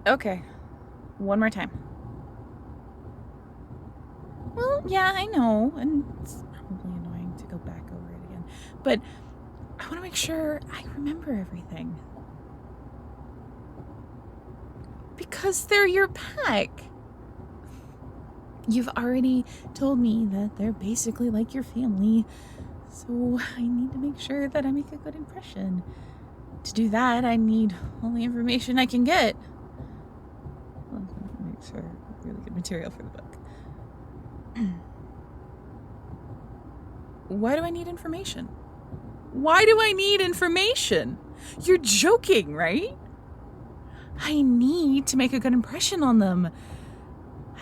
Okay. One more time. Well, yeah, I know, and it's probably annoying to go back over it again, but I want to make sure I remember everything. Because they're your pack. You've already told me that they're basically like your family, so I need to make sure that I make a good impression. To do that, I need all the information I can get. Well, make sure really good material for the book. Why do I need information? Why do I need information? You're joking, right? I need to make a good impression on them.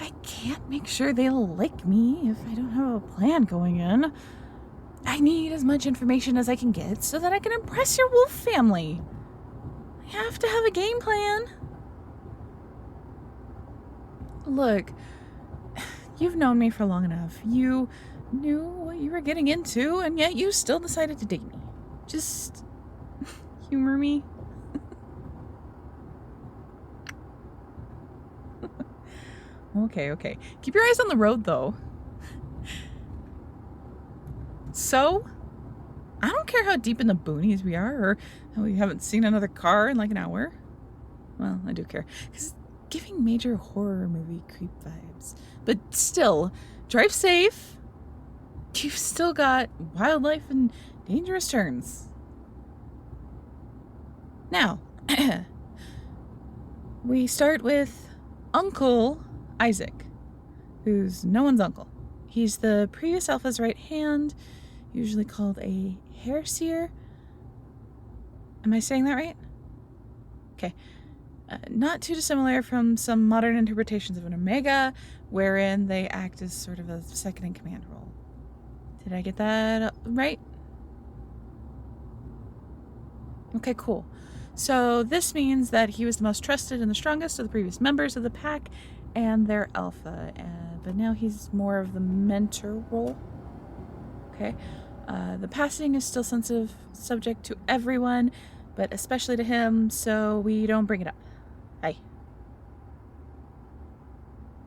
I can't make sure they'll like me if I don't have a plan going in. I need as much information as I can get so that I can impress your wolf family. I have to have a game plan. Look, you've known me for long enough. You knew what you were getting into, and yet you still decided to date me. Just humor me. Okay. Keep your eyes on the road, though. So, I don't care how deep in the boonies we are, or how we haven't seen another car in like an hour. Well, I do care, because it's giving major horror movie creep vibes. But still, drive safe. You've still got wildlife and dangerous turns. Now, we start with Uncle Isaac, who's no one's uncle. He's the previous alpha's right hand, usually called a hair seer. Am I saying that right? Okay. Not too dissimilar from some modern interpretations of an omega, wherein they act as sort of a second-in-command role. Did I get that right? Okay, cool. So this means that he was the most trusted and the strongest of the previous members of the pack and their alpha, but now he's more of the mentor role. Okay. The passing is still sensitive subject to everyone, but especially to him, so we don't bring it up. Aye.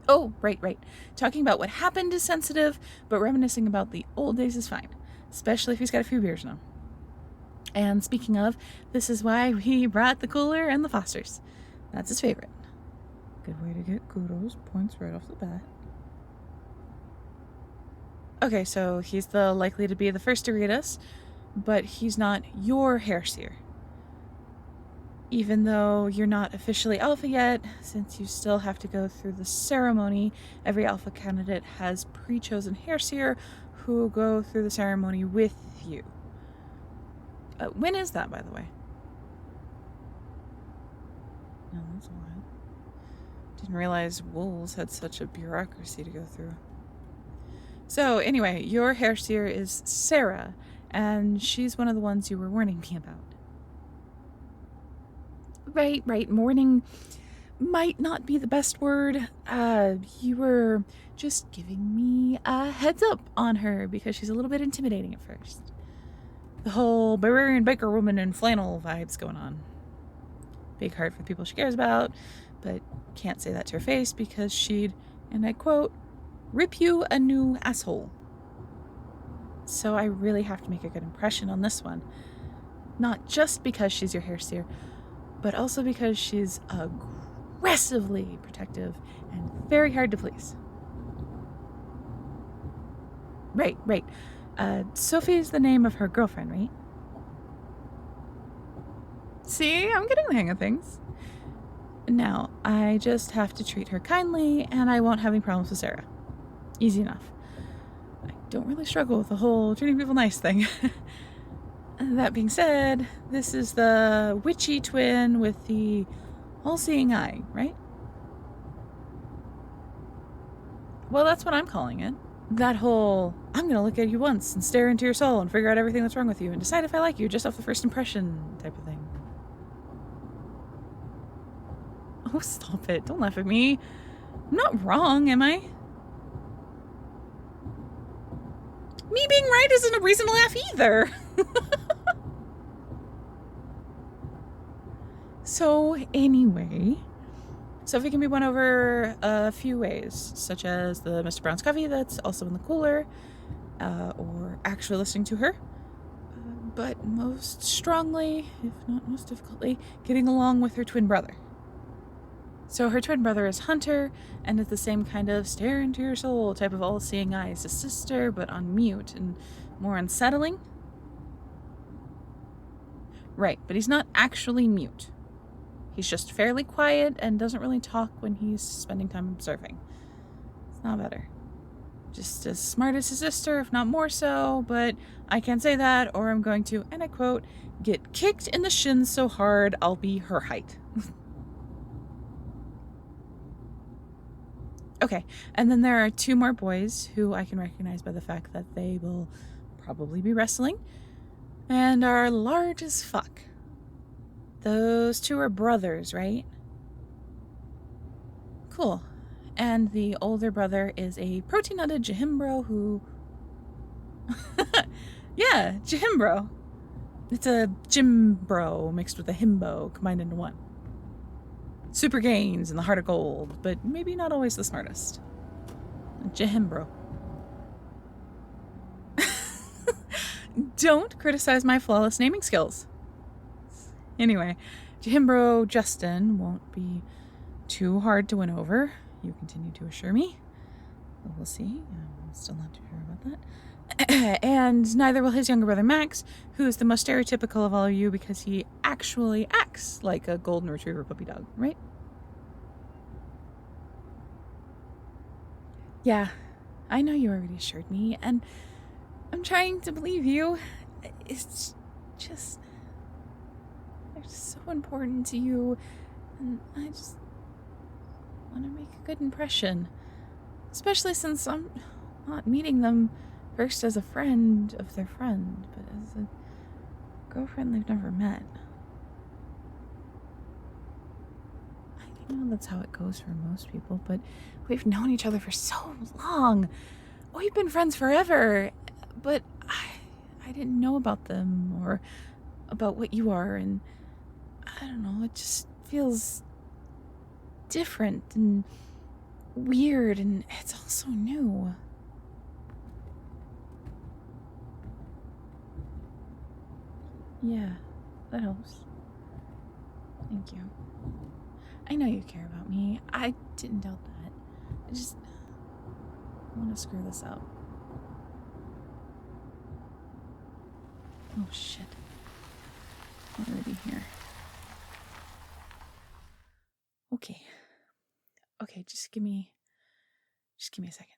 Oh, right. Talking about what happened is sensitive, but reminiscing about the old days is fine, especially if he's got a few beers now. And speaking of, this is why we brought the cooler and the Fosters. That's his favorite. Good way to get kudos, points right off the bat. Okay, so he's the likely to be the first to greet us, but he's not your hair seer. Even though you're not officially alpha yet, since you still have to go through the ceremony, every alpha candidate has pre-chosen hair seer who will go through the ceremony with you. When is that, by the way? No, that's a while. Didn't realize wolves had such a bureaucracy to go through. So anyway, your hair seer is Sarah, and she's one of the ones you were warning me about. Right. Warning might not be the best word. You were just giving me a heads up on her because she's a little bit intimidating at first. The whole barbarian biker woman in flannel vibes going on. Big heart for the people she cares about, but can't say that to her face because she'd, and I quote, rip you a new asshole. So I really have to make a good impression on this one. Not just because she's your hair seer, but also because she's aggressively protective and very hard to please. Right. Sophie's the name of her girlfriend, right? See, I'm getting the hang of things. Now, I just have to treat her kindly, and I won't have any problems with Sarah. Easy enough. I don't really struggle with the whole treating people nice thing. That being said, this is the witchy twin with the all-seeing eye, right? Well, that's what I'm calling it. That whole, I'm going to look at you once and stare into your soul and figure out everything that's wrong with you and decide if I like you just off the first impression type of thing. Oh, stop it. Don't laugh at me. I'm not wrong, am I? Me being right isn't a reason to laugh either. So, anyway, Sophie can be won over a few ways, such as the Mr. Brown's coffee that's also in the cooler, or actually listening to her. But most strongly, if not most difficultly, getting along with her twin brother. So her twin brother is Hunter, and is the same kind of stare into your soul type of all-seeing eye as his sister, but on mute and more unsettling. Right, but he's not actually mute. He's just fairly quiet and doesn't really talk when he's spending time observing. It's not better. Just as smart as his sister, if not more so, but I can't say that, or I'm going to, and I quote, get kicked in the shins so hard I'll be her height. Okay, and then there are two more boys who I can recognize by the fact that they will probably be wrestling and are large as fuck. Those two are brothers, right? Cool. And the older brother is a protein-nutted Jihimbro who... yeah, Jihimbro. It's a Jimbro mixed with a himbo combined into one. Super gains and the heart of gold, but maybe not always the smartest. Jihimbro. Don't criticize my flawless naming skills. Anyway, Jihimbro Justin won't be too hard to win over. You continue to assure me. We'll see. I'm still not too sure about that. And neither will his younger brother Max, who is the most stereotypical of all of you because he actually acts like a golden retriever puppy dog, right? Yeah, I know you already assured me, and I'm trying to believe you. It's just... they're so important to you, and I just want to make a good impression. Especially since I'm not meeting them first as a friend of their friend, but as a girlfriend they've never met. I know that's how it goes for most people, but we've known each other for so long. We've been friends forever, but I didn't know about them or about what you are, and I don't know, it just feels different and weird, and it's all so new. Yeah, that helps. Thank you. I know you care about me. I didn't doubt that. I just want to screw this up. Oh shit. I'm already here. Okay. Okay, just give me a second.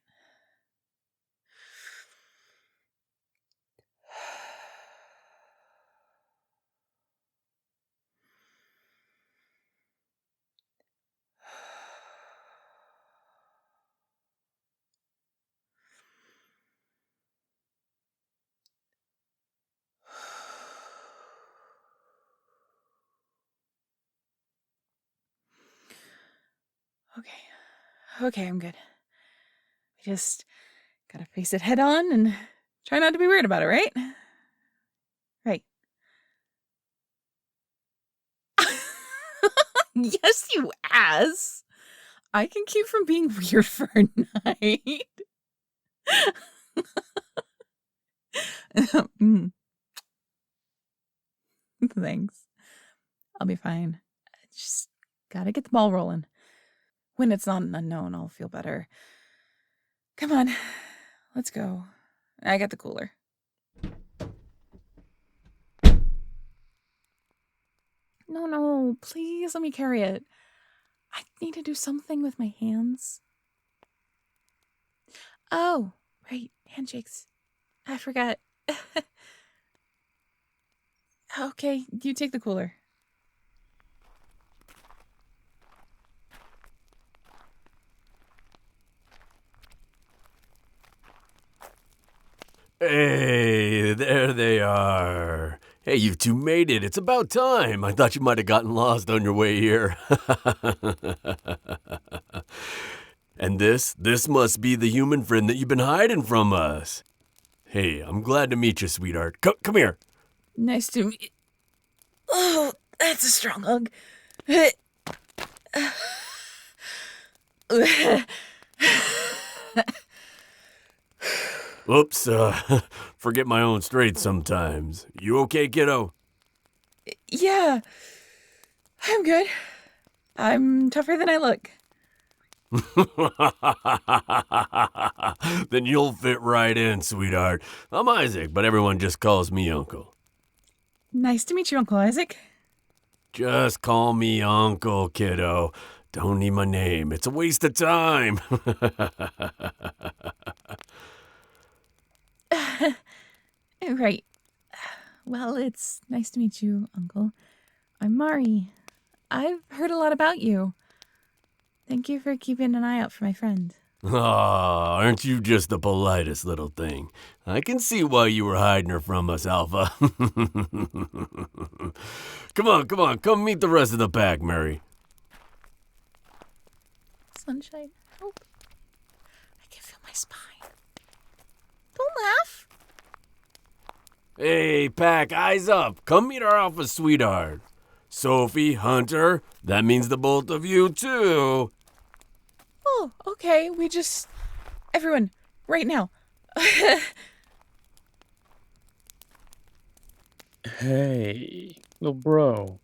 Okay, I'm good. We just gotta face it head on and try not to be weird about it, right? Right. Yes, you ass. I can keep from being weird for a night. Thanks. I'll be fine. I just gotta get the ball rolling. When it's not an unknown, I'll feel better. Come on, let's go. I got the cooler. No, please let me carry it. I need to do something with my hands. Oh, right, handshakes. I forgot. Okay, you take the cooler. Hey, there they are. Hey, you two made it. It's about time. I thought you might have gotten lost on your way here. And this must be the human friend that you've been hiding from us. Hey, I'm glad to meet you, sweetheart. Come here. Nice to meet you. Oh, that's a strong hug. Oops, forget my own straight sometimes. You okay, kiddo? Yeah, I'm good. I'm tougher than I look. Then you'll fit right in, sweetheart. I'm Isaac, but everyone just calls me Uncle. Nice to meet you, Uncle Isaac. Just call me Uncle, kiddo. Don't need my name. It's a waste of time. Right. Well, it's nice to meet you, Uncle. I'm Mari. I've heard a lot about you. Thank you for keeping an eye out for my friend. Aw, aren't you just the politest little thing? I can see why you were hiding her from us, Alpha. Come on, come meet the rest of the pack, Mary. Sunshine, help. I can feel my spine. Don't laugh. Hey, pack, eyes up. Come meet our Alpha sweetheart. Sophie, Hunter, that means the both of you, too. Oh, okay. Everyone, right now. Hey, little bro.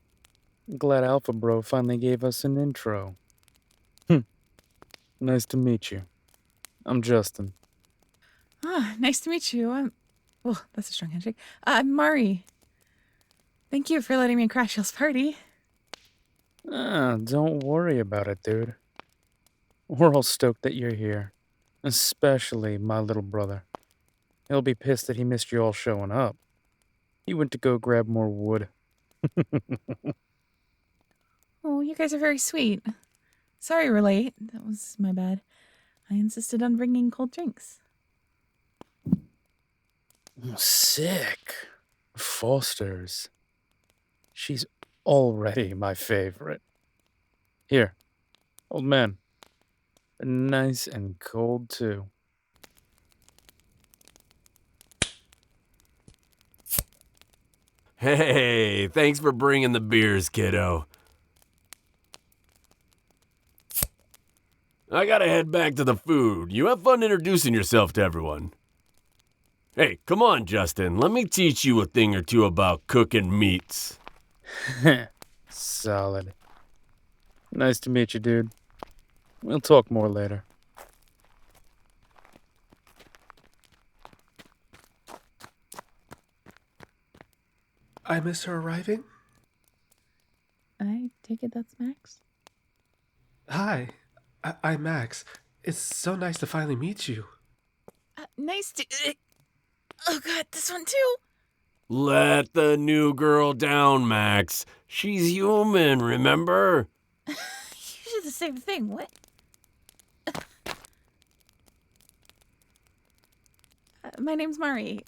Glad Alpha Bro finally gave us an intro. Nice to meet you. I'm Justin. Nice to meet you. Well, that's a strong handshake. I'm Mari. Thank you for letting me crash y'all's party. Don't worry about it, dude. We're all stoked that you're here. Especially my little brother. He'll be pissed that he missed you all showing up. He went to go grab more wood. Oh, you guys are very sweet. Sorry we're late. That was my bad. I insisted on bringing cold drinks. Sick. Foster's. She's already my favorite. Here, old man. Nice and cold, too. Hey, thanks for bringing the beers, kiddo. I gotta head back to the food. You have fun introducing yourself to everyone. Hey, come on, Justin. Let me teach you a thing or two about cooking meats. Solid. Nice to meet you, dude. We'll talk more later. I miss her arriving? I take it that's Max? Hi, I'm Max. It's so nice to finally meet you. Nice to... Oh god, this one too? Let the new girl down, Max. She's human, remember? You did the same thing, what? My name's Mari.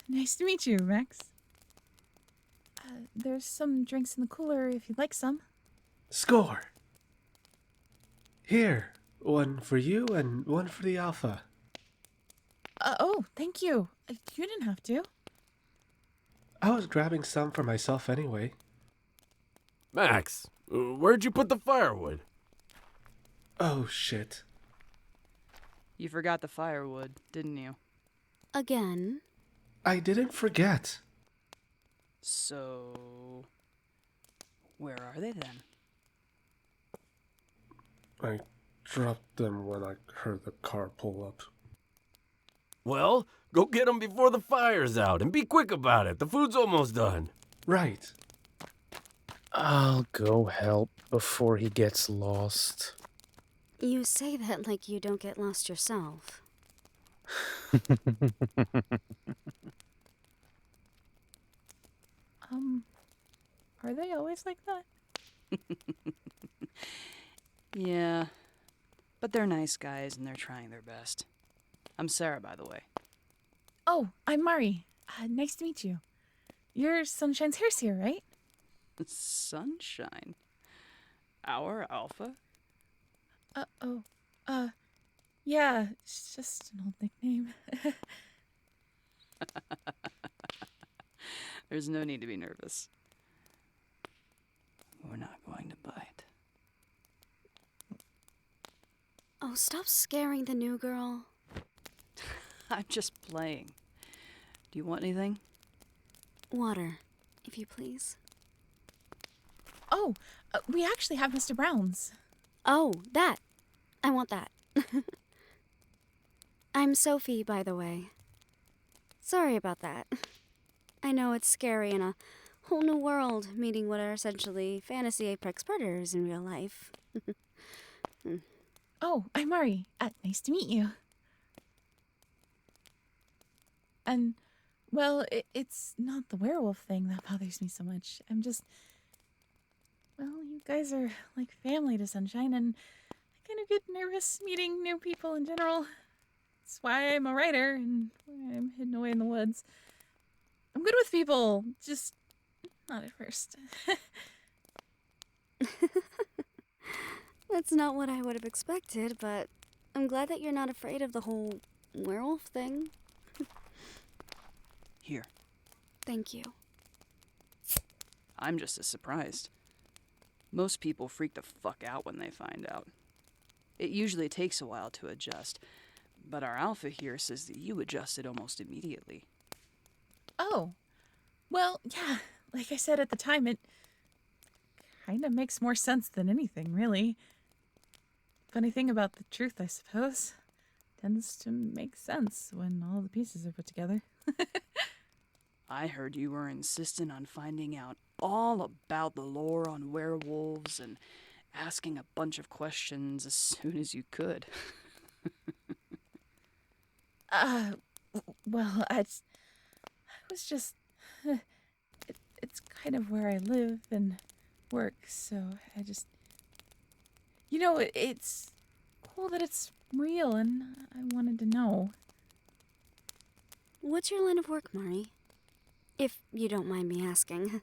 Nice to meet you, Max. There's some drinks in the cooler if you'd like some. Score! Here, one for you and one for the Alpha. Oh, thank you. You didn't have to. I was grabbing some for myself anyway. Max, where'd you put the firewood? Oh, shit. You forgot the firewood, didn't you? Again? I didn't forget. So... where are they then? I dropped them when I heard the car pull up. Well, go get them before the fire's out, and be quick about it. The food's almost done. Right. I'll go help before he gets lost. You say that like you don't get lost yourself. Are they always like that? Yeah, but they're nice guys and they're trying their best. I'm Sarah, by the way. Oh, I'm Mari. Nice to meet you. You're Sunshine's hairseer, right? Sunshine? Our Alpha? Yeah, it's just an old nickname. There's no need to be nervous. We're not going to bite. stop scaring the new girl. I'm just playing. Do you want anything? Water, if you please. Oh, we actually have Mr. Brown's. Oh, that. I want that. I'm Sophie, by the way. Sorry about that. I know it's scary in a whole new world, meeting what are essentially fantasy apex predators in real life. Oh, I'm Mari. Nice to meet you. And, well, it's not the werewolf thing that bothers me so much. I'm just... Well, you guys are like family to Sunshine, and I kind of get nervous meeting new people in general. That's why I'm a writer, and why I'm hidden away in the woods. I'm good with people, just not at first. That's not what I would have expected, but I'm glad that you're not afraid of the whole werewolf thing. Here. Thank you. I'm just as surprised. Most people freak the fuck out when they find out. It usually takes a while to adjust, but our alpha here says that you adjusted almost immediately. Oh, well, yeah, like I said at the time, it kind of makes more sense than anything, really. Funny thing about the truth, I suppose, tends to make sense when all the pieces are put together. I heard you were insistent on finding out all about the lore on werewolves and asking a bunch of questions as soon as you could. Well, I was just... it's kind of where I live and work, so I just... You know, it's cool that it's real, and I wanted to know. What's your line of work, Mari? If you don't mind me asking.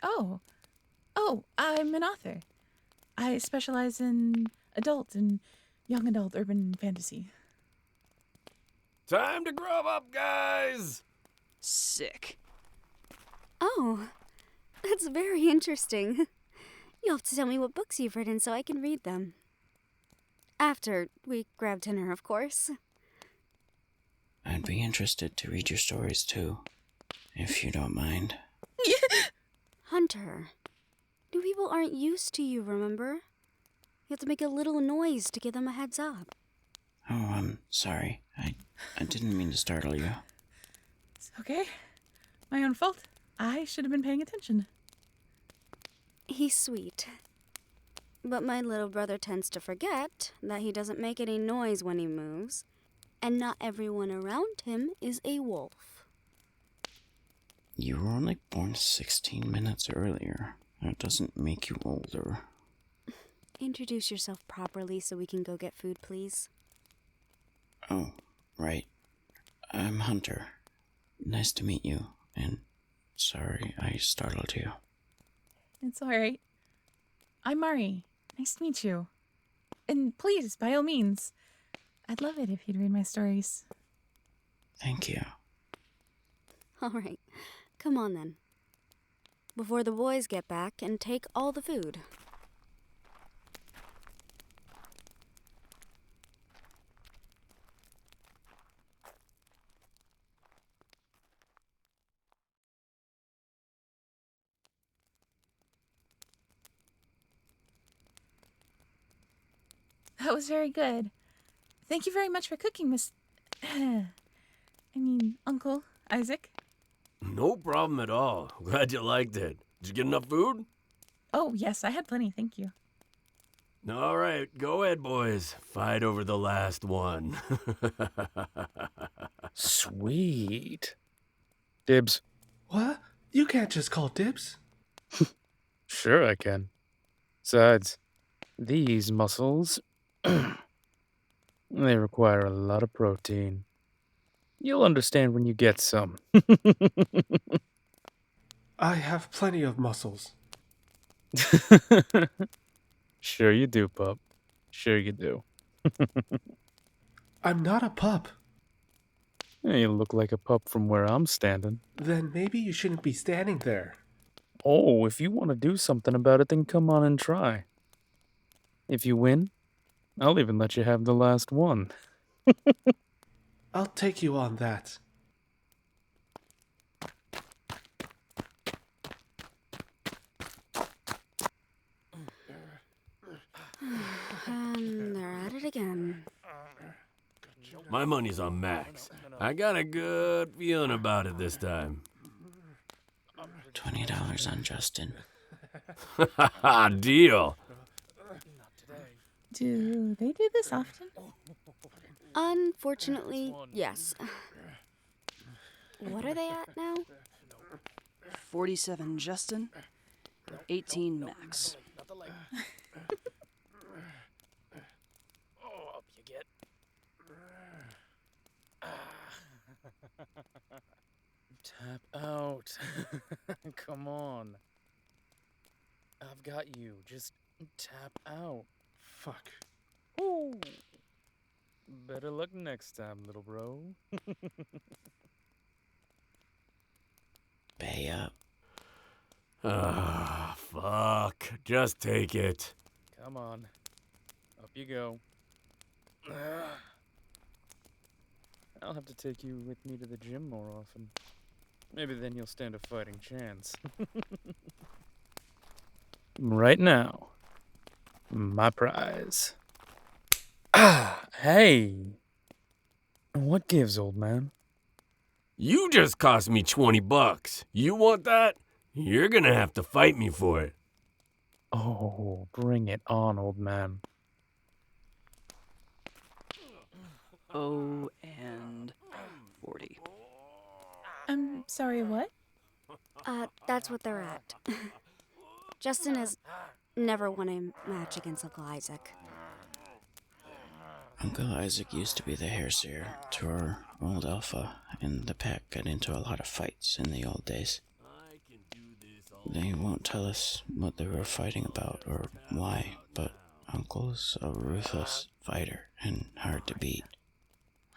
Oh, I'm an author. I specialize in adult and young adult urban fantasy. Time to grow up, guys! Sick. Oh, that's very interesting. You'll have to tell me what books you've written so I can read them. After we grab dinner, of course. I'd be interested to read your stories too, if you don't mind. Hunter, new people aren't used to you, remember? You have to make a little noise to give them a heads up. Oh, I'm sorry. I didn't mean to startle you. It's okay. My own fault. I should have been paying attention. He's sweet. But my little brother tends to forget that he doesn't make any noise when he moves, and not everyone around him is a wolf. You were only born 16 minutes earlier. That doesn't make you older. Introduce yourself properly so we can go get food, please. Oh, right. I'm Hunter. Nice to meet you, and sorry I startled you. It's all right. I'm Mari. Nice to meet you. And please, by all means, I'd love it if you'd read my stories. Thank you. All right, come on then. Before the boys get back and take all the food. That was very good. Thank you very much for cooking, Uncle Isaac. No problem at all. Glad you liked it. Did you get enough food? Oh, yes, I had plenty, thank you. All right, go ahead, boys. Fight over the last one. Sweet. Dibs. What? You can't just call dibs. Sure I can. Besides, these mussels, they require a lot of protein. You'll understand when you get some. I have plenty of muscles. Sure you do, pup. Sure you do. I'm not a pup. Yeah, you look like a pup from where I'm standing. Then maybe you shouldn't be standing there. Oh, if you want to do something about it, then come on and try. If you win, I'll even let you have the last one. I'll take you on that. And they're at it again. My money's on Max. I got a good feeling about it this time. $20 on Justin. Deal. Do they do this often? Unfortunately, yes. What are they at now? 47 Justin, 18 Max. Oh, up you get. Tap out. Come on. I've got you. Just tap out. Fuck. Ooh. Better luck next time, little bro. Pay up. Fuck. Just take it. Come on. Up you go. I'll have to take you with me to the gym more often. Maybe then you'll stand a fighting chance. Right now, my prize. Hey! What gives, old man? You just cost me $20. You want that? You're gonna have to fight me for it. Oh, bring it on, old man. Oh, and 40. I'm sorry, what? That's what they're at. Justin has never won a match against Uncle Isaac. Uncle Isaac used to be the hairseer to our old alpha, and the pack got into a lot of fights in the old days. They won't tell us what they were fighting about or why, but Uncle's a ruthless fighter and hard to beat.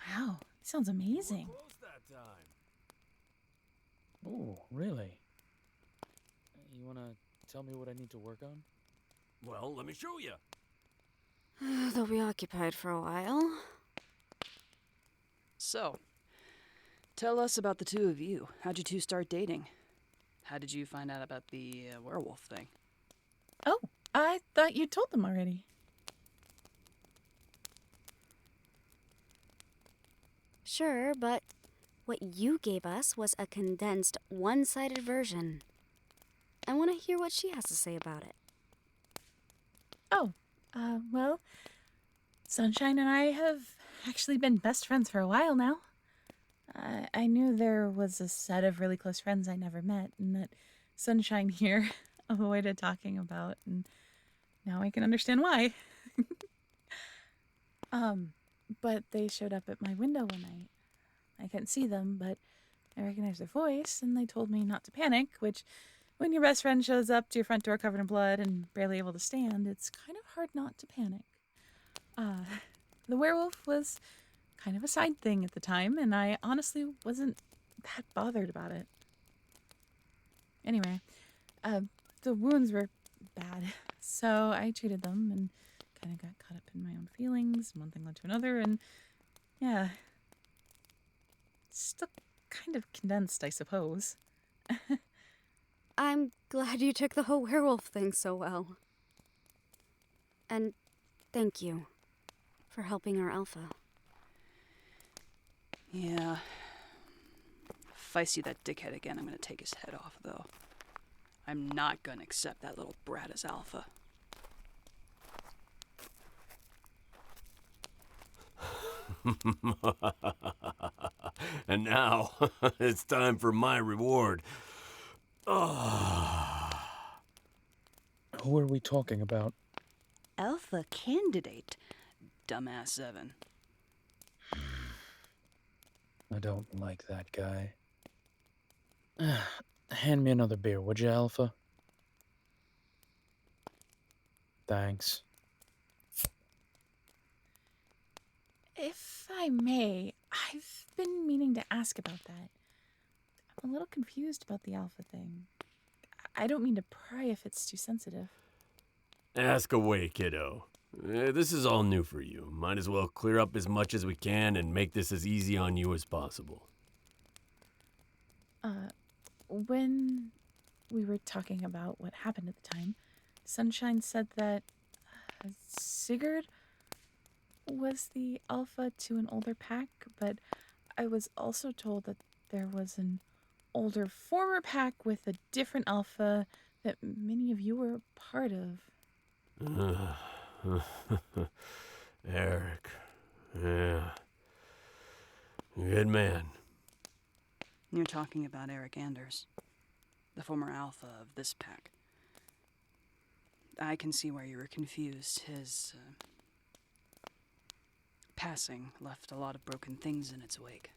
Wow, sounds amazing. Oh, really? You wanna tell me what I need to work on? Well, let me show you. They'll be occupied for a while. So, tell us about the two of you. How'd you two start dating? How did you find out about the werewolf thing? Oh, I thought you told them already. Sure, but what you gave us was a condensed, one-sided version. I want to hear what she has to say about it. Oh, well, Sunshine and I have actually been best friends for a while now. I knew there was a set of really close friends I never met, and that Sunshine here avoided talking about, and now I can understand why. But they showed up at my window one night. I couldn't see them, but I recognized their voice, and they told me not to panic, which, when your best friend shows up to your front door covered in blood and barely able to stand, it's kind of hard not to panic. The werewolf was kind of a side thing at the time, and I honestly wasn't that bothered about it. Anyway, the wounds were bad, so I treated them and kind of got caught up in my own feelings. One thing led to another, and yeah. Still kind of condensed, I suppose. I'm glad you took the whole werewolf thing so well. And thank you for helping our alpha. Yeah. If I see that dickhead again, I'm gonna take his head off, though. I'm not gonna accept that little brat as alpha. And now, it's time for my reward. Who are we talking about? Alpha candidate, dumbass 7. I don't like that guy. Hand me another beer, would you, Alpha? Thanks. If I may, I've been meaning to ask about that. I'm a little confused about the alpha thing. I don't mean to pry if it's too sensitive. Ask away, kiddo. This is all new for you. Might as well clear up as much as we can and make this as easy on you as possible. When we were talking about what happened at the time, Sunshine said that Sigurd was the alpha to an older pack, but I was also told that there was an older former pack with a different alpha that many of you were a part of. Eric. Yeah. Good man. You're talking about Eric Anders, the former alpha of this pack. I can see why you were confused. His passing left a lot of broken things in its wake.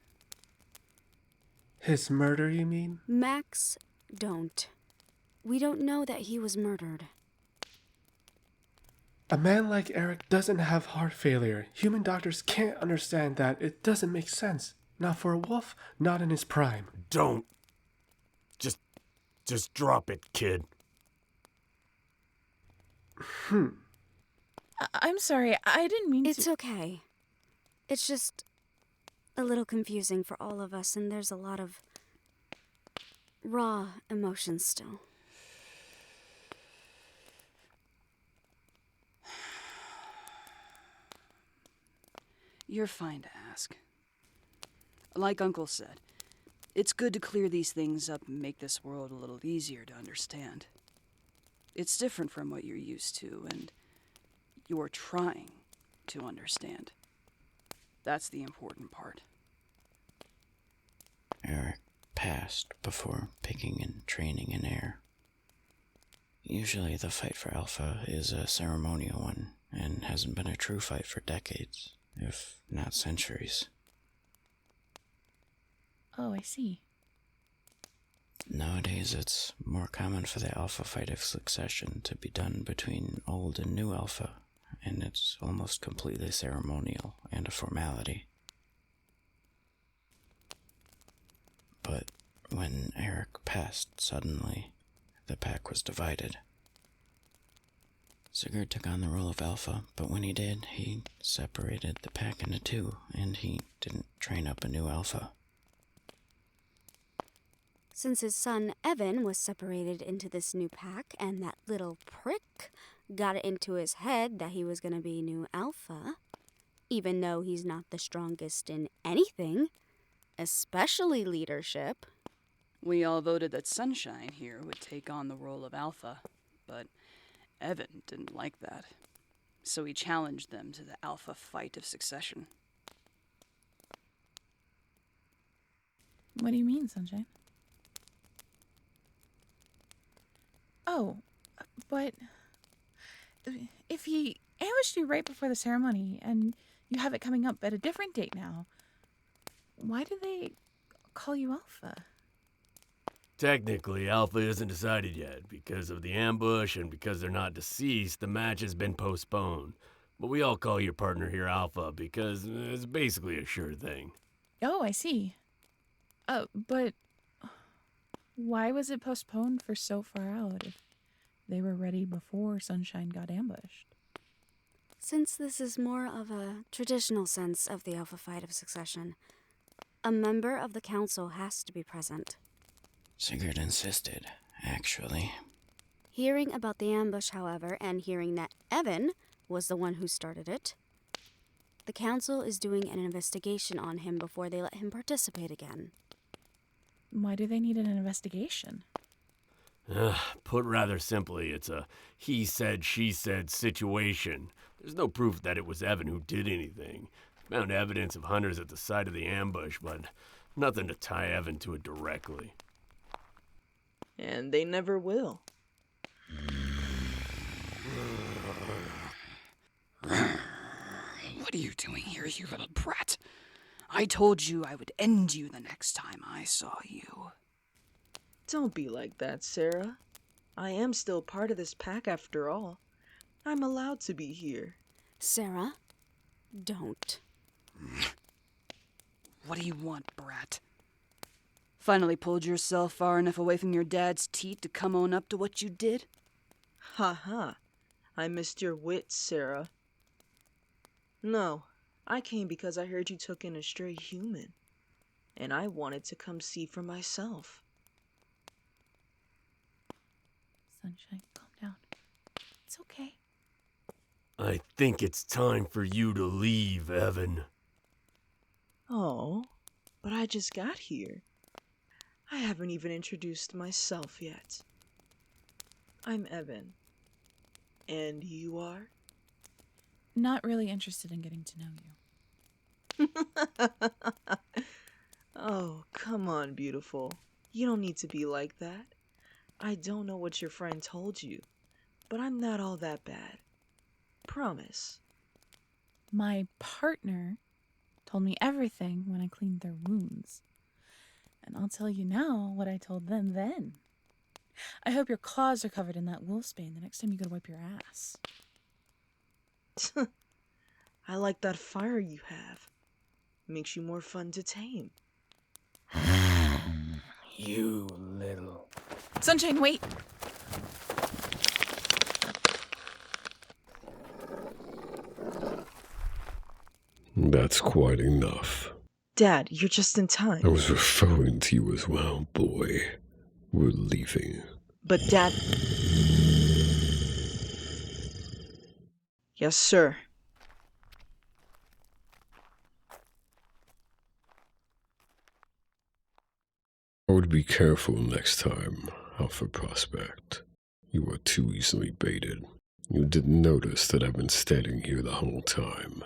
His murder, you mean? Max, don't. We don't know that he was murdered. A man like Eric doesn't have heart failure. Human doctors can't understand that. It doesn't make sense. Not for a wolf, not in his prime. Don't. Just drop it, kid. I'm sorry, I didn't mean to. It's okay. It's just a little confusing for all of us, and there's a lot of raw emotions still. You're fine to ask. Like Uncle said, it's good to clear these things up and make this world a little easier to understand. It's different from what you're used to, and you're trying to understand. That's the important part. Eric passed before picking and training in air. Usually the fight for Alpha is a ceremonial one, and hasn't been a true fight for decades, if not centuries. Oh, I see. Nowadays, it's more common for the Alpha fight of succession to be done between old and new Alpha, and it's almost completely ceremonial and a formality. But when Eric passed suddenly, the pack was divided. Sigurd took on the role of Alpha, but when he did, he separated the pack into two, and he didn't train up a new Alpha. Since his son Evan was separated into this new pack, and that little prick got it into his head that he was going to be new alpha, even though he's not the strongest in anything, especially leadership. We all voted that Sunshine here would take on the role of alpha, but Evan didn't like that. So he challenged them to the alpha fight of succession. What do you mean, Sunshine? Oh, but if he ambushed you right before the ceremony and you have it coming up at a different date now, why do they call you Alpha? Technically, Alpha isn't decided yet. Because of the ambush and because they're not deceased, the match has been postponed. But we all call your partner here Alpha because it's basically a sure thing. Oh, I see. But why was it postponed for so far out if they were ready before Sunshine got ambushed? Since this is more of a traditional sense of the alpha fight of succession, a member of the council has to be present. Sigurd insisted, actually. Hearing about the ambush, however, and hearing that Evan was the one who started it, the council is doing an investigation on him before they let him participate again. Why do they need an investigation? Put rather simply, it's a he said, she said situation. There's no proof that it was Evan who did anything. Found evidence of hunters at the site of the ambush, but nothing to tie Evan to it directly. And they never will. What are you doing here, you little brat? I told you I would end you the next time I saw you. Don't be like that, Sarah. I am still part of this pack after all. I'm allowed to be here. Sarah, don't. What do you want, brat? Finally pulled yourself far enough away from your dad's teat to come on up to what you did? Ha ha. I missed your wits, Sarah. No, I came because I heard you took in a stray human, and I wanted to come see for myself. Sunshine, calm down. It's okay. I think it's time for you to leave, Evan. Oh, but I just got here. I haven't even introduced myself yet. I'm Evan. And you are? Not really interested in getting to know you. Oh, come on, beautiful. You don't need to be like that. I don't know what your friend told you, but I'm not all that bad. Promise. My partner told me everything when I cleaned their wounds. And I'll tell you now what I told them then. I hope your claws are covered in that wolfsbane the next time you go to wipe your ass. I like that fire you have. Makes you more fun to tame. You little... Sunshine, wait! That's quite enough. Dad, you're just in time. I was referring to you as well, boy. We're leaving. But Dad... Yes, sir. I would be careful next time, Alpha Prospect. You were too easily baited. You didn't notice that I've been standing here the whole time,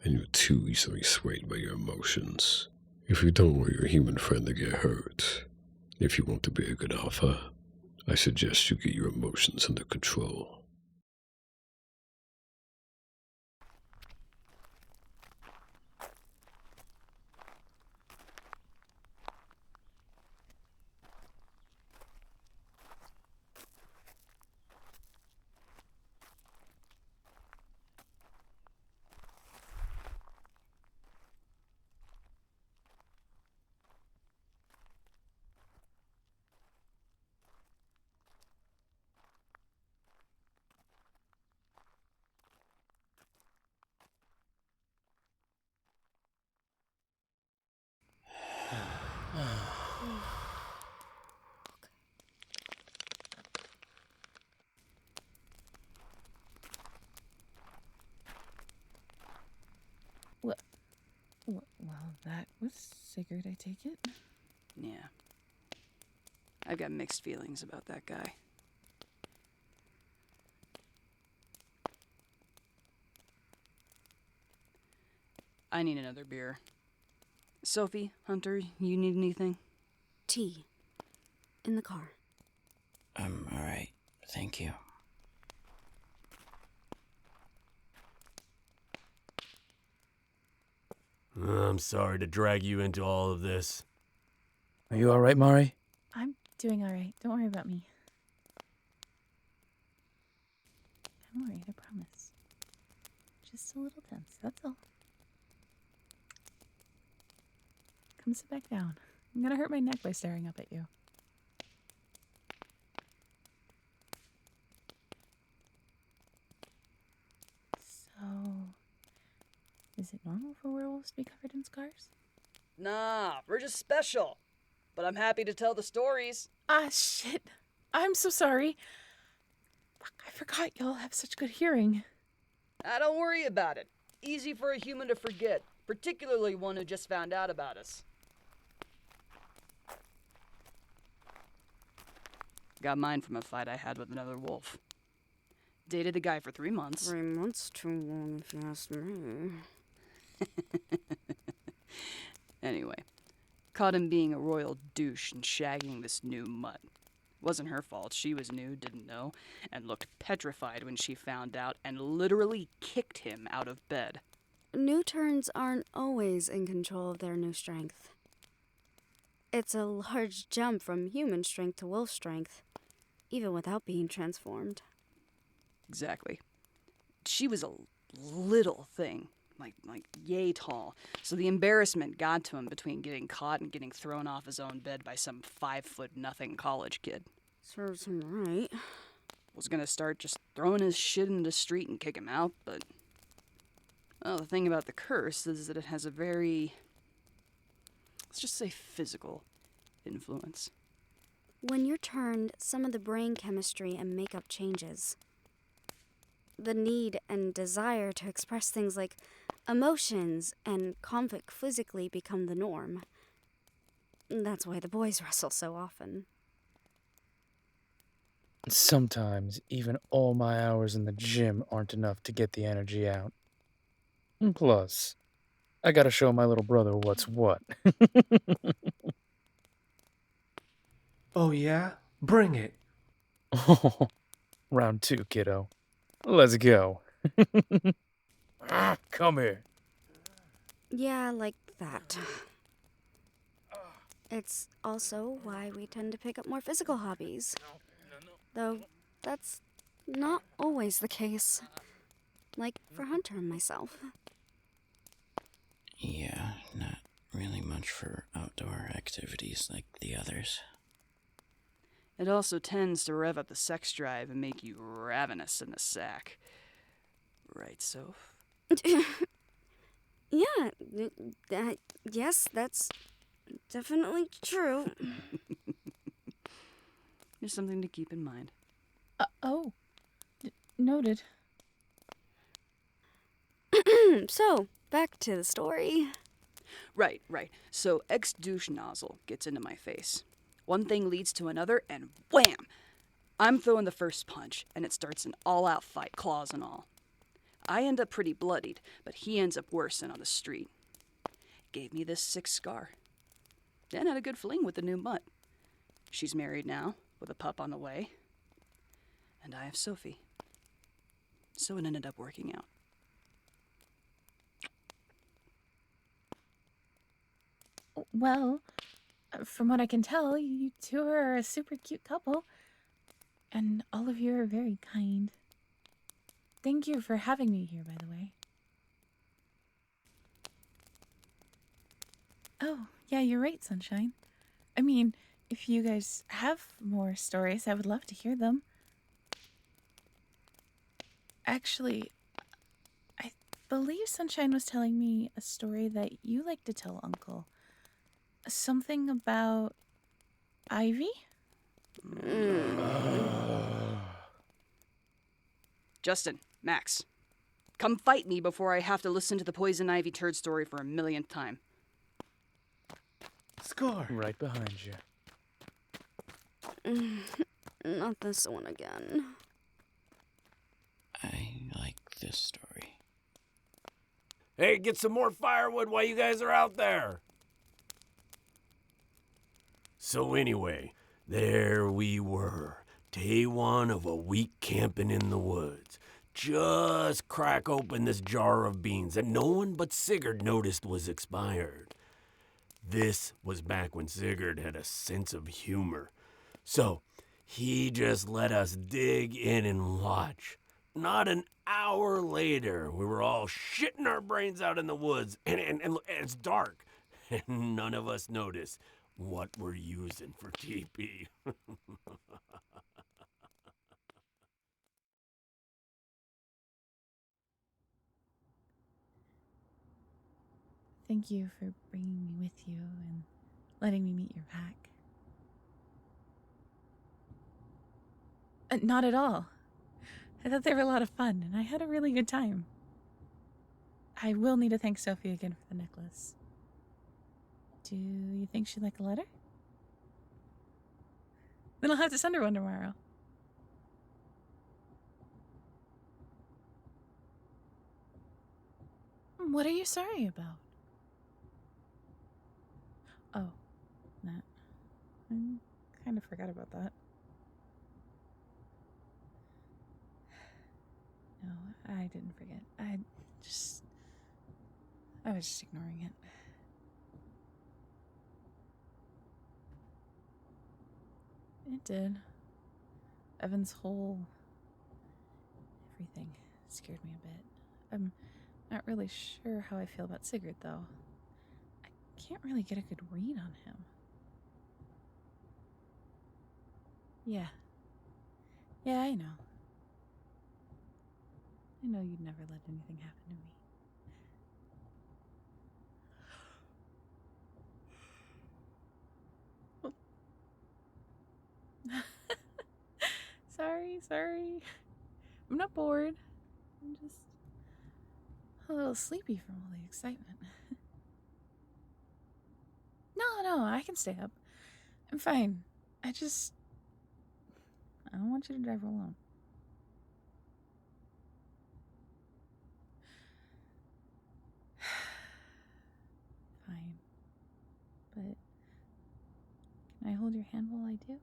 and you're too easily swayed by your emotions. If you don't want your human friend to get hurt, if you want to be a good Alpha, I suggest you get your emotions under control. Well, that was Sigurd, I take it. Yeah. I've got mixed feelings about that guy. I need another beer. Sophie, Hunter, you need anything? Tea. In the car. I'm alright. Thank you. I'm sorry to drag you into all of this. Are you alright, Mari? I'm doing all right. Don't worry about me. I'm worried, I promise. Just a little tense, that's all. Come sit back down. I'm gonna hurt my neck by staring up at you. So, is it normal for werewolves to be covered in scars? Nah, we're just special. But I'm happy to tell the stories. Ah, shit. I'm so sorry. Fuck, I forgot y'all have such good hearing. Don't worry about it. Easy for a human to forget, particularly one who just found out about us. Got mine from a fight I had with another wolf. Dated the guy for 3 months. 3 months too long, if you ask me. Anyway, caught him being a royal douche and shagging this new mutt. Wasn't her fault. She was new, didn't know, and looked petrified when she found out and literally kicked him out of bed. New turns aren't always in control of their new strength. It's a large jump from human strength to wolf strength, even without being transformed. Exactly. She was a little thing, like yay tall, so the embarrassment got to him between getting caught and getting thrown off his own bed by some 5'0" college kid. Serves him right. Was gonna start just throwing his shit in the street and kick him out, but Well, the thing about the curse is that it has a very, let's just say, physical influence. When you're turned, some of the brain chemistry and makeup changes. The need and desire to express things like emotions and conflict physically become the norm. That's why the boys wrestle so often. Sometimes, even all my hours in the gym aren't enough to get the energy out. And plus, I gotta show my little brother what's what. Oh, yeah? Bring it. Round 2, kiddo. Let's go. Come here. Yeah, like that. It's also why we tend to pick up more physical hobbies. Though, that's not always the case. Like for Hunter and myself. Yeah, not really much for outdoor activities like the others. It also tends to rev up the sex drive and make you ravenous in the sack. Right, Soph? Yeah, yes, that's definitely true. Just something to keep in mind. Noted. So, back to the story. Right. So ex-douche nozzle gets into my face. One thing leads to another, and wham! I'm throwing the first punch, and it starts an all-out fight, claws and all. I end up pretty bloodied, but he ends up worse than on the street. Gave me this sick scar. Then had a good fling with the new mutt. She's married now, with a pup on the way. And I have Sophie. So it ended up working out. Well, from what I can tell, you two are a super cute couple. And all of you are very kind. Thank you for having me here, by the way. Oh, yeah, you're right, Sunshine. I mean, if you guys have more stories, I would love to hear them. Actually, I believe Sunshine was telling me a story that you like to tell, Uncle. Something about Ivy? Justin, Max, come fight me before I have to listen to the Poison Ivy turd story for a millionth time. Score. Right behind you. Not this one again. I like this story. Hey, get some more firewood while you guys are out there. So anyway, there we were. Day 1 of a week camping in the woods. Just crack open this jar of beans that no one but Sigurd noticed was expired. This was back when Sigurd had a sense of humor. So he just let us dig in and watch. Not an hour later, we were all shitting our brains out in the woods, and it's dark, and none of us noticed what we're using for TP. Thank you for bringing me with you and letting me meet your pack. Not at all. I thought they were a lot of fun, and I had a really good time. I will need to thank Sophie again for the necklace. Do you think she'd like a letter? Then I'll have to send her one tomorrow. What are you sorry about? Oh, that. I kind of forgot about that. No, I didn't forget. I was just ignoring it. It did. Evan's whole everything scared me a bit. I'm not really sure how I feel about Sigurd, though. I can't really get a good read on him. Yeah, I know. I know you'd never let anything happen to me. sorry. I'm not bored. I'm just a little sleepy from all the excitement. No, I can stay up. I'm fine. I don't want you to drive alone. Fine. But can I hold your hand while I do?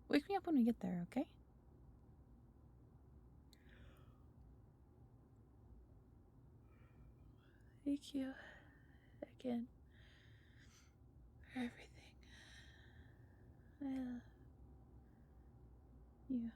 Wake me up when we get there, okay? Thank you again for everything. I love you.